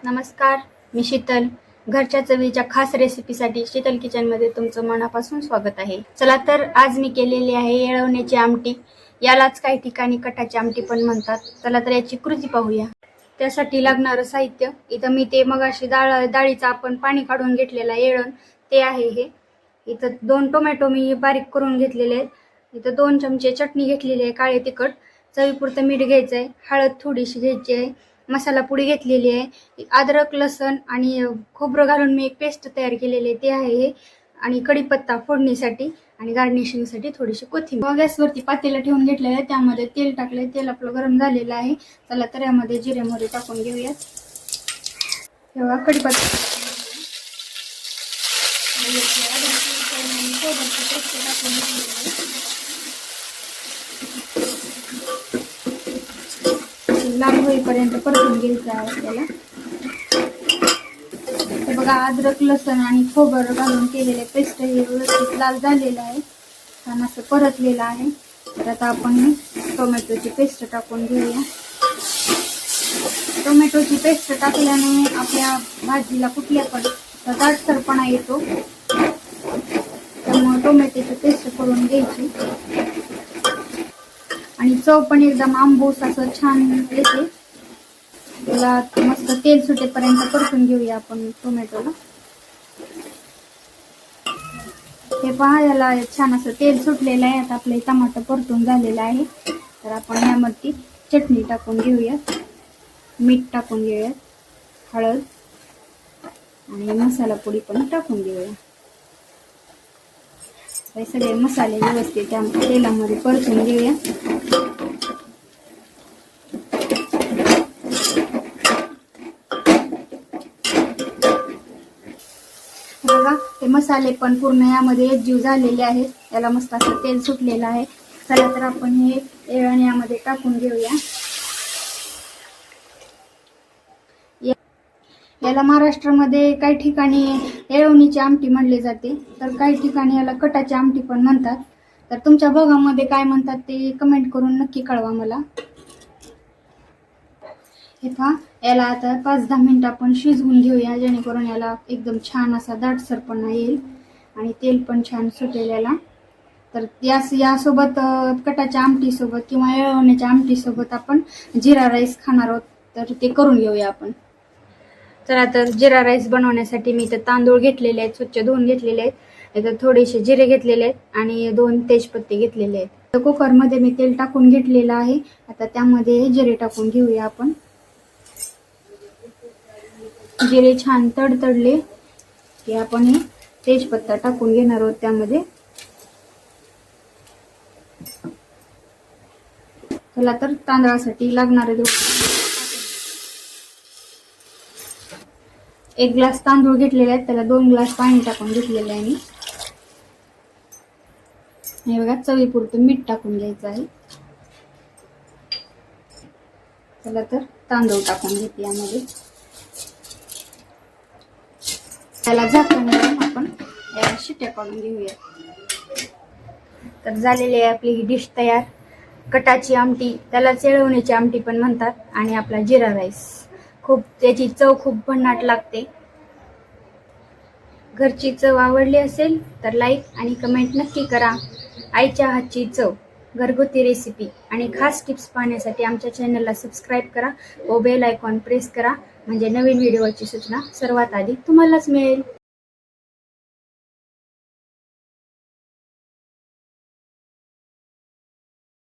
नमस्कार, मी शीतल. घरच्या चवीच्या खास रेसिपीसाठी शीतल किचनमध्ये तुमचं मनापासून स्वागत आहे. चला तर आज मी केलेली आहे येळवण्याची आमटी. यालाच काही ठिकाणी कटाची आमटी पण म्हणतात. चला तर याची कृती पाहूया. त्यासाठी लागणारं साहित्य इथं मी ते मगाशी डाळीचं आपण पाणी काढून घेतलेलं येळण ते आहे हे. इथं 2 टोमॅटो मी बारीक करून घेतलेले आहेत. इथं 2 चमचे चटणी घेतलेली आहे, काळे तिखट, चवीपुरतं मीठ घ्यायचं आहे, हळद थोडीशी घ्यायची आहे, मसाला पुडी घेतलेली आहे, अद्रक लसण आणि खोबरं घालून मी एक पेस्ट तयार केलेली आहे ते आहे हे, आणि कढीपत्ता फोडणीसाठी आणि गार्निशिंगसाठी थोडीशी कोथिंबीर. गॅसवरती पातेलं ठेवून घेतलेलं आहे, त्यामध्ये तेल टाकलंय. तेल आपलं गरम झालेलं आहे. चला तर यामध्ये जिरे मोहरी टाकून घेऊया. तेव्हा कढीपत्ता लाल होईपर्यंत परतून घ्यायचं आहे त्याला. तर बघा, अद्रक लसण आणि खोबरं घालून केलेले पेस्ट हे व्यवस्थित लाल झालेलं आहे, छान असं परतलेलं आहे. तर आता आपण टोमॅटोची पेस्ट टाकून घेऊया. टोमॅटोची पेस्ट टाकल्याने आपल्या भाजीला कुठल्या पण दाटसरपणा येतो, त्यामुळे टोमॅटोची पेस्ट करून घ्यायची आणि चव पण एकदम आंबूस असं छान येते. त्याला मस्त तेल सुटेपर्यंत परतून घेऊया आपण टोमॅटोला. हे पहा, याला छान असं तेल सुटलेलं आहे. आता आपले टमाटर परतून झालेलं आहे. तर आपण यामध्ये चटणी टाकून घेऊया, मीठ टाकून घेऊया, हळद आणि मसाला पुडी पण टाकून घेऊया. हे सगळे मसाले व्यवस्थित त्या तेलामध्ये परतून घेऊया. बघा, ते मसाले पण पूर्ण यामध्ये एकजीव झालेले आहेत. याला मस्त असं तेल सुटलेलं आहे. चला तर आपण हे येळण यामध्ये टाकून घेऊया. याला महाराष्ट्रामध्ये काही ठिकाणी येळवणीची आमटी म्हणले जाते, तर काही ठिकाणी याला कटाची आमटी पण म्हणतात. तर तुमच्या भागामध्ये काय म्हणतात ते कमेंट करून नक्की कळवा मला. हे पहा, याला आता 5-10 मिनिटं आपण शिजवून घेऊया, जेणेकरून याला एकदम छान असा दाटसरपणा येईल आणि तेल पण छान सुटेल याला. तर यासोबत कटाच्या आमटीसोबत किंवा येळवण्याच्या आमटीसोबत आपण जिरा राईस खाणार आहोत, तर ते करून घेऊया आपण. चला तर जिरा राईस बनवण्यासाठी मी इथं तांदूळ घेतलेले आहेत, स्वच्छ धुवून घेतलेले आहेत. इथं थोडेसे जिरे घेतलेले आहेत आणि 2 तेजपत्ते घेतलेले आहेत. तर कुकरमध्ये मी तेल टाकून घेतलेलं आहे. आता त्यामध्ये जिरे टाकून घेऊया आपण. जिरे छान तडतडले की आपण हे तेजपत्ता टाकून घेणार आहोत त्यामध्ये. चला तर तांदळासाठी लागणारे 1 ग्लास तांदूळ घेतलेले आहेत, त्याला 2 ग्लास पाणी टाकून घेतलेलं आहे मी. हे बघा, चवीपुरतं मीठ टाकून घ्यायचं आहे. चला तर तांदूळ टाकून घेते यामध्ये. त्याला झाकण लावून आपण याला शिट्या काढून घेऊया. तर झालेली आहे आपली ही डिश तयार, कटाची आमटी. त्याला येळवण्याची आमटी पण म्हणतात. आणि आपला जिरा राईस, त्याची चव खूप भन्नाट लागते. घरची चव आवडली असेल तर लाईक आणि कमेंट नक्की करा. आईच्या हातची चव, घरगुती रेसिपी आणि खास टिप्स पाहण्यासाठी आमच्या चॅनलला सबस्क्राईब करा व बेल आयकॉन प्रेस करा, म्हणजे नवीन व्हिडिओची सूचना सर्वात आधी तुम्हालाच मिळेल.